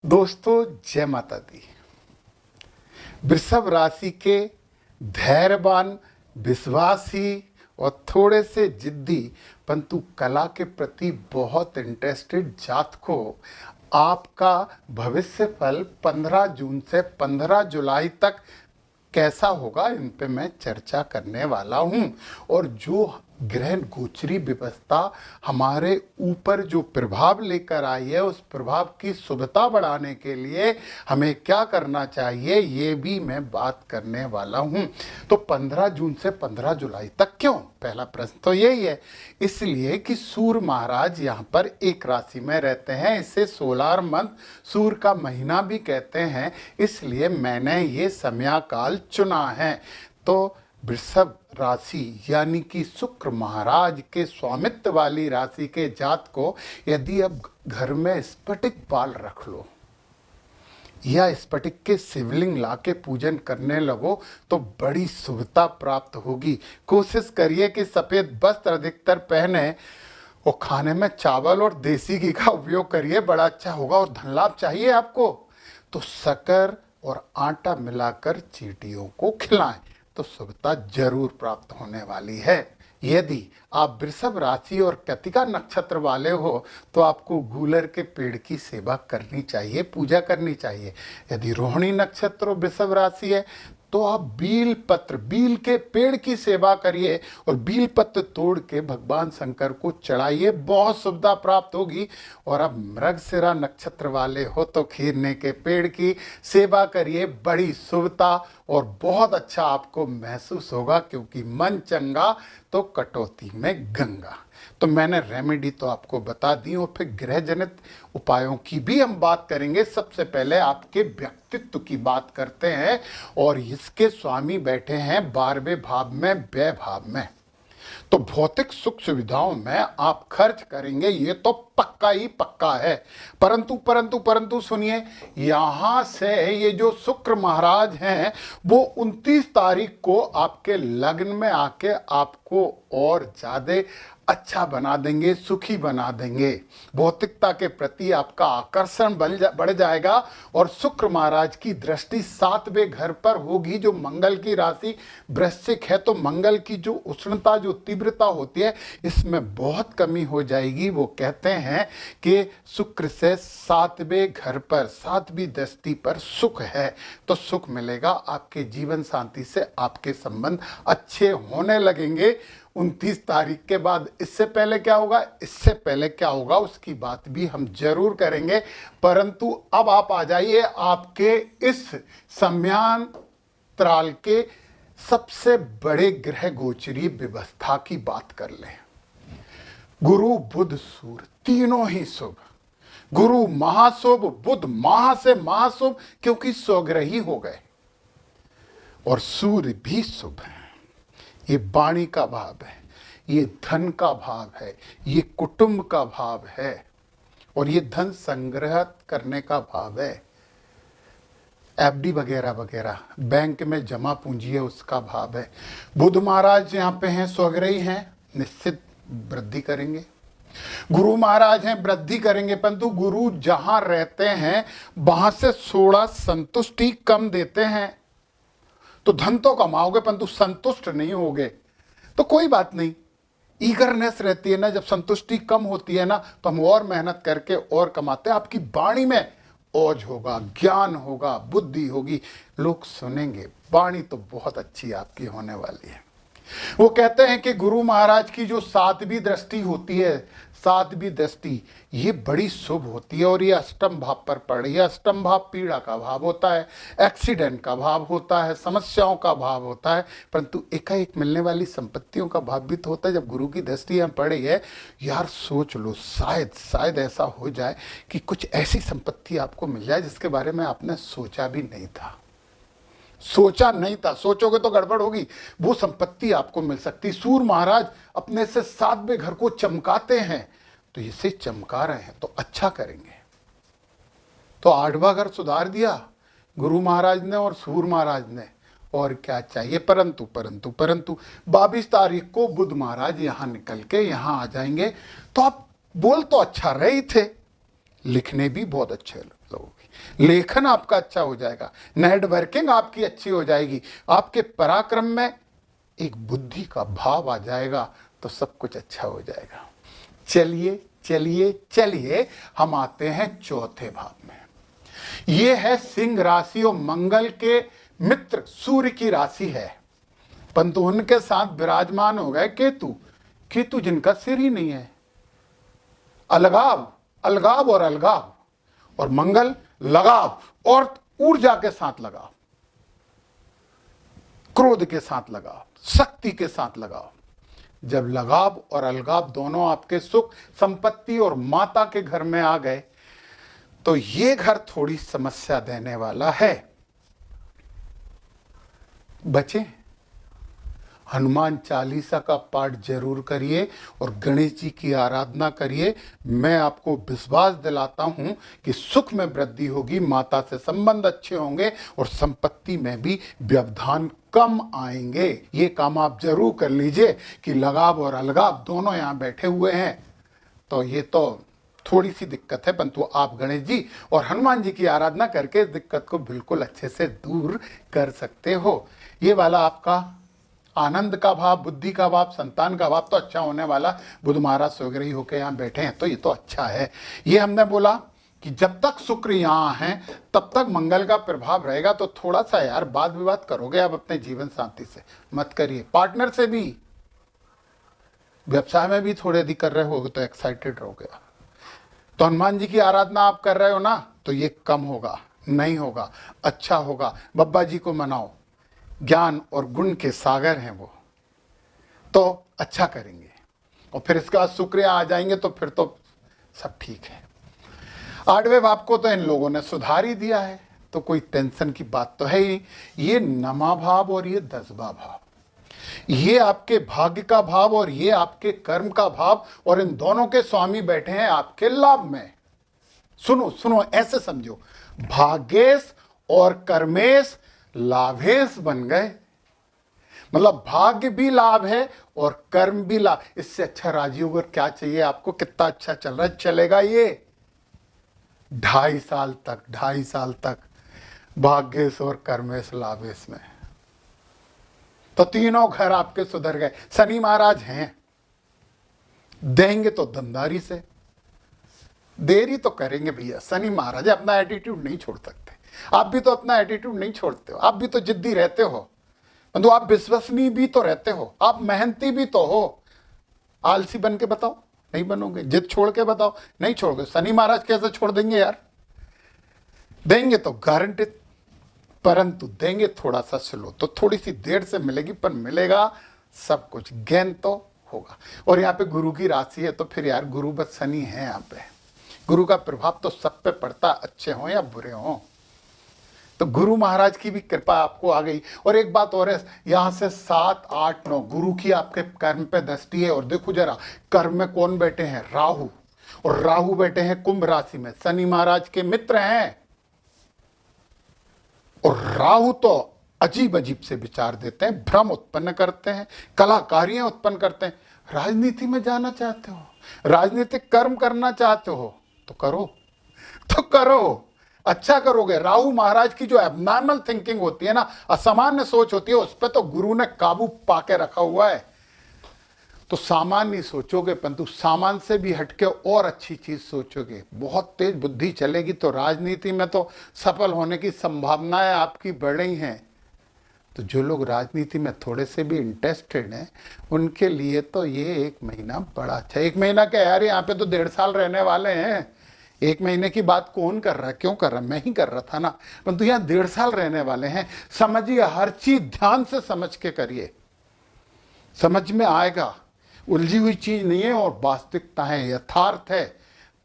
दोस्तों जय माता दी। वृषभ राशि के धैर्यवान, विश्वासी और थोड़े से जिद्दी परंतु कला के प्रति बहुत इंटरेस्टेड जातक को आपका भविष्य फल 15 जून से 15 जुलाई तक कैसा होगा, इन पे मैं चर्चा करने वाला हूं। और जो ग्रह गोचरी व्यवस्था हमारे ऊपर जो प्रभाव लेकर आई है, उस प्रभाव की शुभता बढ़ाने के लिए हमें क्या करना चाहिए, ये भी मैं बात करने वाला हूं। तो 15 जून से 15 जुलाई तक क्यों? पहला प्रश्न तो यही है। इसलिए कि सूर्य महाराज यहाँ पर एक राशि में रहते हैं, इसे सोलार मंथ, सूर्य का महीना भी कहते हैं, इसलिए मैंने ये समयकाल चुना है। तो वृषभ राशि यानी कि शुक्र महाराज के स्वामित्व वाली राशि के जात को यदि अब घर में स्फटिक बाल रख लो या स्फटिक के शिवलिंग ला के पूजन करने लगो तो बड़ी शुभता प्राप्त होगी। कोशिश करिए कि सफेद वस्त्र अधिकतर पहने और खाने में चावल और देसी घी का उपयोग करिए, बड़ा अच्छा होगा। और धन लाभ चाहिए आपको तो शक्कर और आटा मिलाकर चींटियों को खिलाएं तो शुभता जरूर प्राप्त होने वाली है। यदि आप वृषभ राशि और कृतिका नक्षत्र वाले हो तो आपको गूलर के पेड़ की सेवा करनी चाहिए, पूजा करनी चाहिए। यदि रोहिणी नक्षत्र और वृषभ राशि है तो आप बील के पेड़ की सेवा करिए और बील पत्र तोड़ के भगवान शंकर को चढ़ाइए, बहुत शुभता प्राप्त होगी। और अब मृगशिरा नक्षत्र वाले हो तो खीरने के पेड़ की सेवा करिए, बड़ी शुभता और बहुत अच्छा आपको महसूस होगा, क्योंकि मन चंगा तो कटौती में गंगा। तो मैंने रेमेडी तो आपको बता दी और फिर ग्रह जनित उपायों की भी हम बात करेंगे। सबसे पहले आपके व्यक्तित्व की बात करते हैं और इसके स्वामी बैठे हैं 12वें भाव में, व्यय भाव में। तो भौतिक सुख सुविधाओं में आप खर्च करेंगे, ये तो पक्का ही पक्का है। परंतु सुनिए, यहां से ये जो शुक्र महाराज हैं वो 29 तारीख को आपके लग्न में आके आपको और ज्यादा अच्छा बना देंगे, सुखी बना देंगे। भौतिकता के प्रति आपका आकर्षण बढ़ जाएगा और शुक्र महाराज की दृष्टि 7वें घर पर होगी, जो मंगल की राशि वृश्चिक है। तो मंगल की जो उष्णता, जो तीव्रता होती है, इसमें बहुत कमी हो जाएगी। वो कहते हैं कि शुक्र से 7वें घर पर, 7वीं दृष्टि पर सुख है तो सुख मिलेगा। आपके जीवन शांति से आपके संबंध अच्छे होने लगेंगे 29 तारीख के बाद। इससे पहले क्या होगा उसकी बात भी हम जरूर करेंगे। परंतु अब आप आ जाइए आपके इस समयांतराल के सबसे बड़े ग्रह गोचरी व्यवस्था की बात कर लें। गुरु बुध सूर्य तीनों ही शुभ। गुरु महाशुभ, बुध महा से महाशुभ क्योंकि स्वग्रही हो गए, और सूर्य भी शुभ है। ये वाणी का भाव है, ये धन का भाव है, ये कुटुंब का भाव है और ये धन संग्रह करने का भाव है। एफडी वगैरह वगैरह बैंक में जमा पूंजी है, उसका भाव है। बुध महाराज यहाँ पे हैं, स्वग्रही हैं, निश्चित वृद्धि करेंगे। गुरु महाराज हैं, वृद्धि करेंगे, परंतु गुरु जहां रहते हैं वहां से थोड़ा संतुष्टि कम देते हैं। तो धन तो कमाओगे परंतु संतुष्ट नहीं होगे, तो कोई बात नहीं। ईगरनेस रहती है ना, जब संतुष्टि कम होती है ना तो हम और मेहनत करके और कमाते हैं। आपकी वाणी में ओज होगा, ज्ञान होगा, बुद्धि होगी, लोग सुनेंगे। वाणी तो बहुत अच्छी आपकी होने वाली है। वो कहते हैं कि गुरु महाराज की जो 7वीं दृष्टि होती है, 7वीं दृष्टि ये बड़ी शुभ होती है और ये अष्टम भाव पर पड़ रही है। अष्टम भाव पीड़ा का भाव होता है, एक्सीडेंट का भाव होता है, समस्याओं का भाव होता है, परंतु एकाएक मिलने वाली संपत्तियों का भाव भी तो होता है। जब गुरु की दृष्टि यहाँ पड़ी है, यार सोच लो, शायद ऐसा हो जाए कि कुछ ऐसी संपत्ति आपको मिल जाए जिसके बारे में आपने सोचा भी नहीं था। सोचोगे तो गड़बड़ होगी, वो संपत्ति आपको मिल सकती। सूर्य महाराज अपने से 7वें घर को चमकाते हैं, तो इसे चमका रहे हैं तो अच्छा करेंगे। तो 8वां घर सुधार दिया गुरु महाराज ने और सूर्य महाराज ने, और क्या चाहिए। परंतु 22 तारीख को बुध महाराज यहां निकल के यहां आ जाएंगे। तो आप बोल तो अच्छा रहे थे, लिखने भी बहुत अच्छे लोगे। जाएगी, लेखन आपका अच्छा हो जाएगा, नेटवर्किंग आपकी अच्छी हो जाएगी, आपके पराक्रम में एक बुद्धि का भाव आ जाएगा, तो सब कुछ अच्छा हो जाएगा। चलिए चलिए चलिए, हम आते हैं चौथे भाव में। ये है सिंह राशि और मंगल के मित्र सूर्य की राशि है, परंतु उनके साथ विराजमान हो गए केतु। केतु जिनका सिर ही नहीं है। अलगाव, अलगाव और अलगाव, और मंगल लगाव और ऊर्जा के साथ लगाव, क्रोध के साथ लगाव, शक्ति के साथ लगाव। जब लगाव और अलगाव दोनों आपके सुख संपत्ति और माता के घर में आ गए, तो ये घर थोड़ी समस्या देने वाला है। बचे, हनुमान चालीसा का पाठ जरूर करिए और गणेश जी की आराधना करिए। मैं आपको विश्वास दिलाता हूं कि सुख में वृद्धि होगी, माता से संबंध अच्छे होंगे और संपत्ति में भी व्यवधान कम आएंगे। ये काम आप जरूर कर लीजिए कि लगाव और अलगाव दोनों यहां बैठे हुए हैं, तो ये तो थोड़ी सी दिक्कत है, परंतु आप गणेश जी और हनुमान जी की आराधना करके इस दिक्कत को बिल्कुल अच्छे से दूर कर सकते हो। ये वाला आपका आनंद का भाव, बुद्धि का भाव, संतान का भाव तो अच्छा होने वाला। बुध महाराज स्वग्रही होकर यहाँ बैठे हैं, तो ये तो अच्छा है। ये हमने बोला कि जब तक शुक्र यहाँ है तब तक मंगल का प्रभाव रहेगा। तो थोड़ा सा यार वाद विवाद करोगे आप अपने जीवन साथी से, मत करिए। पार्टनर से भी, व्यवसाय में भी थोड़े यदि कर रहे हो तो एक्साइटेड रहोगे। तो हनुमान जी की आराधना आप कर रहे हो ना, तो ये कम होगा, नहीं होगा, अच्छा होगा। बब्बा जी को मनाओ, ज्ञान और गुण के सागर हैं वो, तो अच्छा करेंगे। और फिर इसके बाद शुक्र आ जाएंगे तो फिर तो सब ठीक है। आठवें भाव को तो इन लोगों ने सुधार ही दिया है, तो कोई टेंशन की बात तो है ही। ये नमा भाव और ये 10वां भाव, ये आपके भाग्य का भाव और ये आपके कर्म का भाव, और इन दोनों के स्वामी बैठे हैं आपके लाभ में। सुनो सुनो, ऐसे समझो, भाग्येश और कर्मेश लाभेश बन गए। मतलब भाग्य भी लाभ है और कर्म भी लाभ। इससे अच्छा राजयोग और क्या चाहिए आपको? कितना अच्छा चल रहा है, चलेगा ये 2.5 साल तक, 2.5 साल तक भाग्येश और कर्मेश लाभेश में, तो तीनों घर आपके सुधर गए। शनि महाराज हैं, देंगे तो दमदारी से, देरी तो करेंगे भैया। शनि महाराज अपना एटीट्यूड नहीं छोड़ सकते। आप भी तो अपना एटीट्यूड नहीं छोड़ते हो, आप भी तो जिद्दी रहते हो, परंतु आप विश्वसनीय भी तो रहते हो, आप मेहनती भी तो हो। आलसी बन के बताओ, नहीं बनोगे। जिद छोड़ के बताओ, नहीं छोड़ोगे। शनि महाराज कैसे छोड़ देंगे यार? देंगे तो गारंटी, परंतु देंगे थोड़ा सा स्लो, तो थोड़ी सी देर से मिलेगी, पर मिलेगा सब कुछ, गेन तो होगा। और यहाँ पे गुरु की राशि है, तो फिर यार गुरु बस शनि है यहाँ पे। गुरु का प्रभाव तो सब पे पड़ता, अच्छे हों या बुरे हों। तो गुरु महाराज की भी कृपा आपको आ गई। और एक बात और है, यहाँ से 7, 8, 9 गुरु की आपके कर्म पे दृष्टि है। और देखो जरा, कर्म में कौन बैठे हैं? राहु, और राहु बैठे हैं कुंभ राशि में, शनि महाराज के मित्र हैं। और राहु तो अजीब अजीब से विचार देते हैं, भ्रम उत्पन्न करते हैं, कलाकारियां उत्पन्न करते हैं। राजनीति में जाना चाहते हो, राजनीतिक कर्म करना चाहते हो, तो करो, तो करो, अच्छा करोगे। राहु महाराज की जो एबनॉर्मल थिंकिंग होती है ना, असामान्य सोच होती है, उस पर तो गुरु ने काबू पाके रखा हुआ है। तो सामान्य सोचोगे, परंतु सामान्य से भी हटके और अच्छी चीज सोचोगे, बहुत तेज बुद्धि चलेगी, तो राजनीति में तो सफल होने की संभावनाएं आपकी बढ़ रही हैं। तो जो लोग राजनीति में थोड़े से भी इंटरेस्टेड हैं, उनके लिए तो ये 1 महीना बड़ा अच्छा। 1 महीना क्या यार, यहाँ पे तो 1.5 साल रहने वाले हैं। 1 महीने की बात कौन कर रहा है? क्यों कर रहा है? मैं ही कर रहा था ना। परंतु यहाँ 1.5 साल रहने वाले हैं। समझिए, हर चीज ध्यान से समझ के करिए, समझ में आएगा। उलझी हुई चीज नहीं है, और वास्तविकता है, यथार्थ है।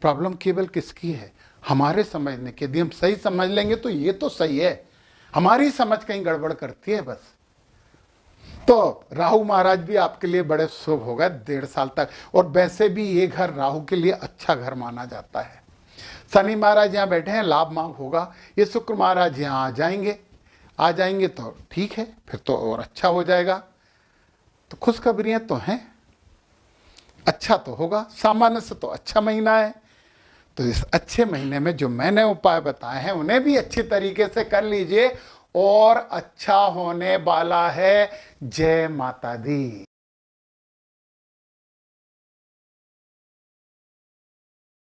प्रॉब्लम केवल किसकी है? हमारे समझने की। यदि हम सही समझ लेंगे तो ये तो सही है, हमारी समझ कहीं गड़बड़ करती है बस। तो राहु महाराज भी आपके लिए बड़े शुभ हो गए 1.5 साल तक। और वैसे भी ये घर राहु के लिए अच्छा घर माना जाता है। शनि महाराज यहाँ बैठे हैं, लाभ मांग होगा। ये शुक्र महाराज यहाँ आ जाएंगे तो ठीक है, फिर तो और अच्छा हो जाएगा। तो खुशखबरियां तो हैं, अच्छा तो होगा, सामान्य से तो अच्छा महीना है। तो इस अच्छे महीने में जो मैंने उपाय बताए हैं उन्हें भी अच्छी तरीके से कर लीजिए और अच्छा होने वाला है। जय माता दी।